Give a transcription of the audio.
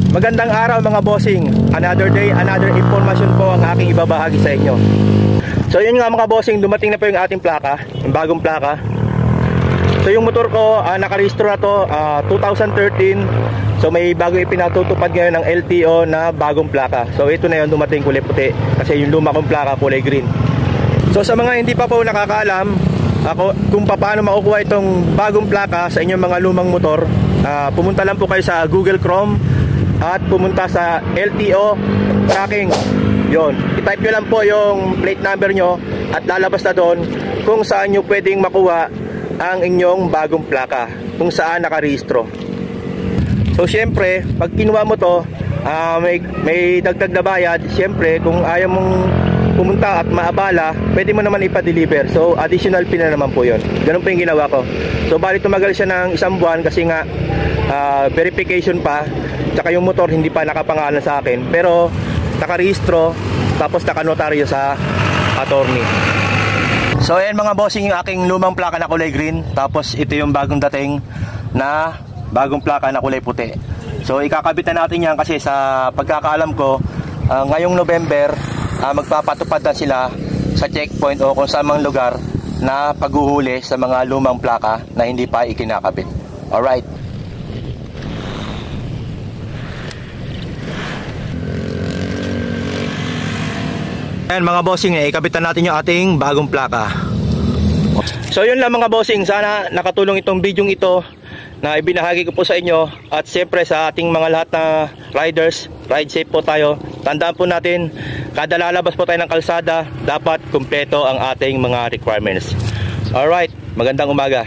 Magandang araw mga bossing. Another day, another information po ang aking ibabahagi sa inyo. So yun nga mga bossing, dumating na po yung ating plaka, yung bagong plaka. So yung motor ko, nakarehistro na to 2013. So may bagong ipinatutupad ngayon ng LTO na bagong plaka. So ito na yun, dumating kulay puti. Kasi yung luma kong plaka kulay green. So sa mga hindi pa po nakakaalam kung paano makukuha itong bagong plaka sa inyong mga lumang motor, pumunta lang po kayo sa Google Chrome at pumunta sa LTO tracking. Yon, i-type nyo lang po yung plate number nyo at lalabas na doon kung saan nyo pwedeng makuha ang inyong bagong plaka, kung saan nakarehistro. So syempre, pag kinuha mo to, may dagdag na bayad. Syempre, kung ayaw mong pumunta at maabala, pwede mo naman ipa-deliver. So additional fee na naman po yun. Ganun po yung ginawa ko. So bali tumagal siya ng 1 buwan kasi nga verification pa, tsaka yung motor hindi pa nakapangalan sa akin, pero nakarehistro, tapos nakanotaryo sa attorney. So ayan mga bossing, yung aking lumang plaka na kulay green, tapos ito yung bagong dating na bagong plaka na kulay puti. So ikakabit na natin yan kasi sa pagkakaalam ko, ngayong November magpapatupad na sila sa checkpoint o kung saan mang lugar na paghuhuli sa mga lumang plaka na hindi pa ikinakabit. Alright. Ayan mga bossing, ikabitan natin yung ating bagong plaka. So yun lang mga bossing, sana nakatulong itong video ito na ibinahagi ko po sa inyo. At siyempre sa ating mga lahat na riders, ride safe po tayo. Tandaan po natin, kada lalabas po tayo ng kalsada, dapat kumpleto ang ating mga requirements. Alright, magandang umaga.